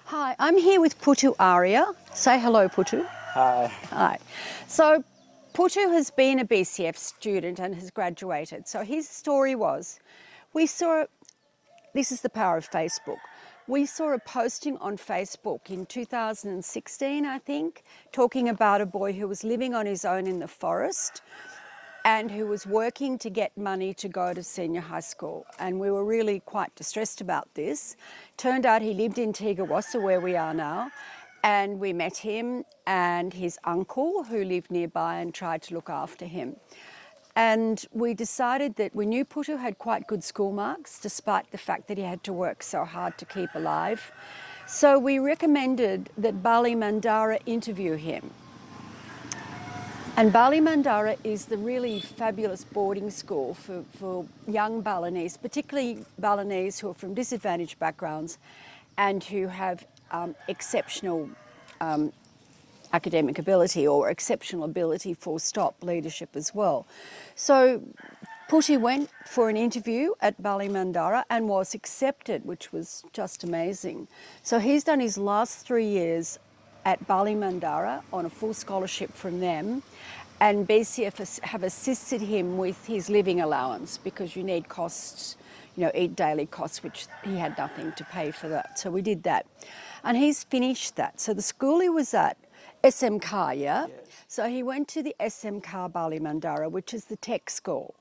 Hi, I'm here with Putu Arya. Say hello, Putu. Hi. Hi. So, Putu has been a BCF student and has graduated. So, his story was this is the power of Facebook. We saw a posting on Facebook in 2016, I think, talking about a boy who was living on his own in the forest and who was working to get money to go to senior high school. And we were really quite distressed about this. Turned out he lived in Tigawassa, where we are now, and we met him and his uncle who lived nearby and tried to look after him. And we decided that we knew Putu had quite good school marks, despite the fact that he had to work so hard to keep alive. So we recommended that Bali Mandara interview him. And Bali Mandara is the really fabulous boarding school for young Balinese, particularly Balinese who are from disadvantaged backgrounds and who have exceptional academic ability or exceptional ability for leadership as well. So Putu went for an interview at Bali Mandara and was accepted, which was just amazing. So he's done his last 3 years at Bali Mandara on a full scholarship from them, and BCF have assisted him with his living allowance because you need costs, eat daily costs, which he had nothing to pay for that. So we did that. And he's finished that. So the school he was at, SMK, yeah? Yes. So he went to the SMK Bali Mandara, which is the tech school.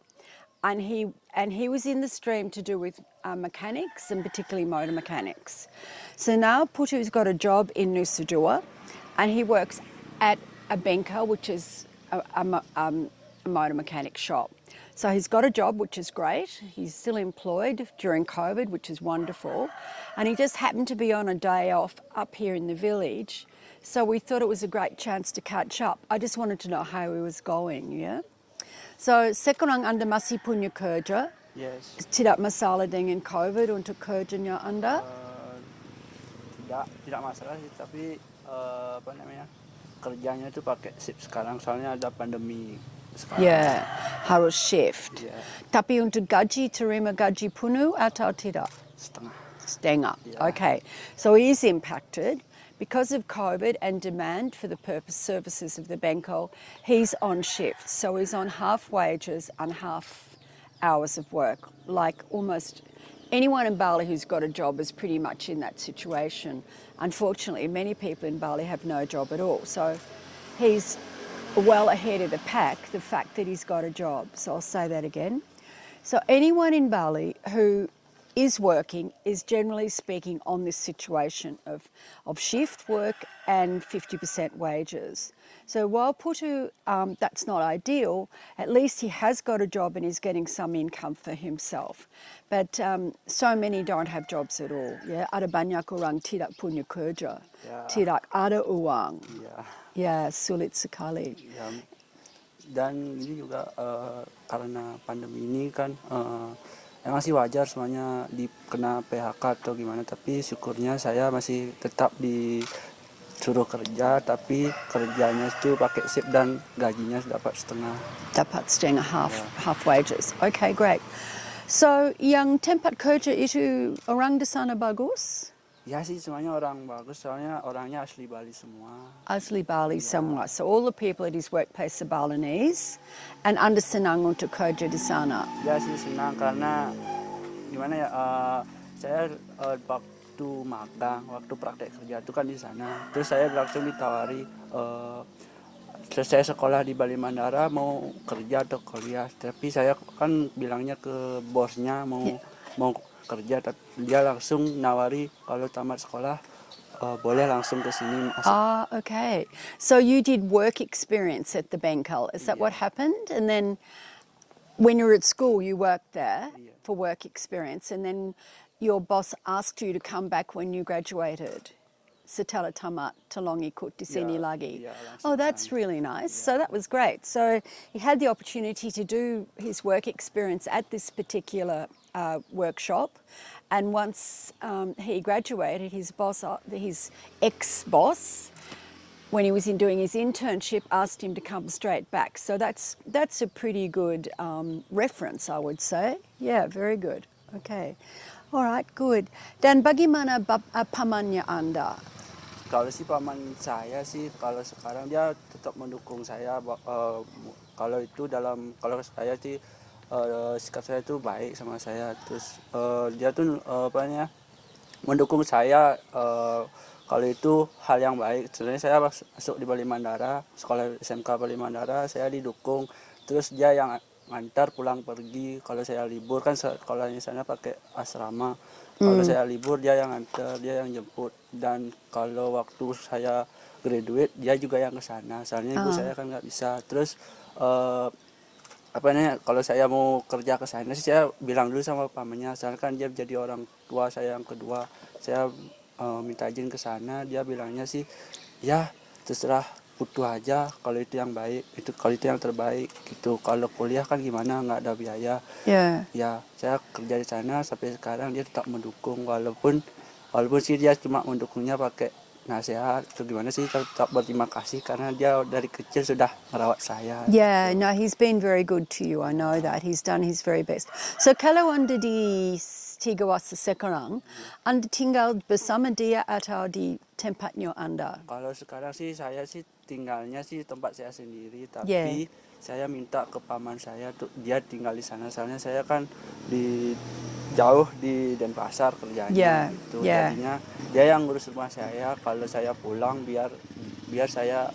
And he was in the stream to do with mechanics and particularly motor mechanics. So now Putu's got a job in Nusa Dua and he works at a Benka, which is a motor mechanic shop. So he's got a job, which is great. He's still employed during COVID, which is wonderful. And he just happened to be on a day off up here in the village. So we thought it was a great chance to catch up. I just wanted to know how he was going, yeah? So sekarang anda masih punya kerja? Yes. Tidak masalah dengan COVID untuk kerjanya anda? Tidak masalah sih, tapi kerjanya itu pakai shift sekarang soalnya ada pandemi sekarang. Yeah, harus shift. Yeah. Tapi untuk gaji, terima gaji penuh atau tidak? Setengah. Yeah. Okay, so he is impacted. Because of COVID and demand for the services of the Benko, he's on shift. So he's on half wages and half hours of work. Like almost anyone in Bali who's got a job is pretty much in that situation. Unfortunately, many people in Bali have no job at all. So he's well ahead of the pack, the fact that he's got a job. So I'll say that again. So anyone in Bali who is working is generally speaking on this situation of shift work and 50% wages. So while Putu, that's not ideal, at least he has got a job and is getting some income for himself. But so many don't have jobs at all. Yeah, ada banyak orang tidak punya kerja, tidak ada uang. Ya, sulit sekali. Ya, dan ini juga karena pandemi ini kan emang sih wajar semuanya kena PHK atau gimana, tapi syukurnya saya masih tetap disuruh kerja, tapi kerjanya itu pakai shift dan gajinya dapat setengah. Dapat setengah, half wages. Okay, great. So, yang tempat kerja itu orang di sana bagus? Ya sih, semuanya orang bagus, soalnya orangnya asli Bali semua. Asli Bali semua. So all the people at his workplace are Balinese and anda senang untuk kerja di sana? Ya sih senang karena gimana ya, saya waktu magang, waktu praktek kerja itu kan di sana. Terus saya langsung ditawari, saya sekolah di Bali Mandara mau kerja atau kuliah. Tapi saya kan bilangnya ke bosnya mau kerja, tapi dia langsung nawari kalau tamat sekolah boleh langsung ke sini. Okay. So you did work experience at the Bengkel. Is that what happened? And then when you were at school, you worked there for work experience, and then your boss asked you to come back when you graduated. Setelah tamat, tolong ikut di sini lagi. Oh, that's really nice. So that was great. So he had the opportunity to do his work experience at this particular workshop, and once he graduated, his ex-boss, when he was doing his internship, asked him to come straight back. So that's a pretty good reference, I would say. Yeah, very good. Okay. Alright, good. Dan bagaimana pamannya Anda? Kalau si paman saya sih kalau sekarang dia tetap mendukung saya kalau itu kalau saya sih sikap saya itu baik sama saya terus dia tuh mendukung saya kalau itu hal yang baik. Sebenarnya saya masuk di Bali Mandara, sekolah SMK Bali Mandara, saya didukung. Terus dia yang ngantar pulang pergi. Kalau saya libur kan sekolahnya sana pakai asrama. Kalau saya libur dia yang ngantar, dia yang jemput. Dan kalau waktu saya graduate dia juga yang ke sana. Soalnya ibu saya kan nggak bisa. Terus kalau saya mau kerja ke sana sih saya bilang dulu sama pamannya, soalnya kan dia jadi orang tua saya yang kedua. Saya minta izin ke sana, dia bilangnya sih ya terserah Putu aja kalau itu yang baik, kalau itu yang terbaik gitu. Kalau kuliah kan gimana, nggak ada biaya. Yeah. Ya saya kerja di sana sampai sekarang dia tetap mendukung walaupun sih dia cuma mendukungnya pakai nasihat atau gimana sih, tetap berterima kasih karena dia dari kecil sudah merawat saya. Yeah, no, he's been very good to you. I know that. He's done his very best. So kalau anda di Tigawasa sekarang, anda tinggal bersama dia atau di tempatnya anda? Kalau sekarang sih saya sih tinggalnya sih tempat saya sendiri, tapi Yeah. saya minta ke paman saya tuh dia tinggal di sana. Soalnya saya kan jauh di Denpasar kerjanya gitu. Yeah. Jadinya dia yang ngurus rumah saya. Kalau saya pulang biar saya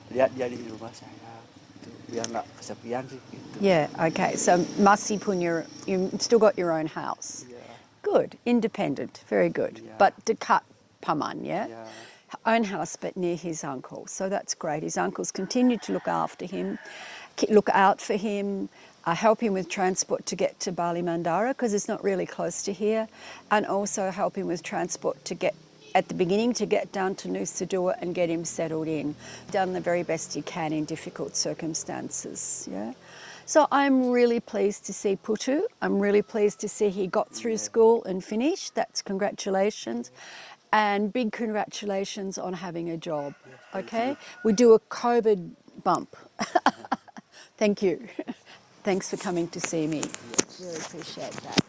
lihat dia di rumah saya. Gitu. Biar nggak kesepian sih gitu. Yeah, okay. So masih punya, you still got your own house. Yeah. Good, independent, very good. Yeah. But dekat paman, yeah? Yeah. Own house, but near his uncle. So that's great. His uncles continue to look after him, look out for him, help him with transport to get to Bali Mandara because it's not really close to here, and also help him with transport to get at the beginning to get down to Nusa Dua and get him settled in. Done the very best he can in difficult circumstances. Yeah. So I'm really pleased to see Putu. I'm really pleased to see he got through school and finished. That's congratulations. And big congratulations on having a job. Okay? We do a COVID bump. Thank you. Thanks for coming to see me. Really appreciate that.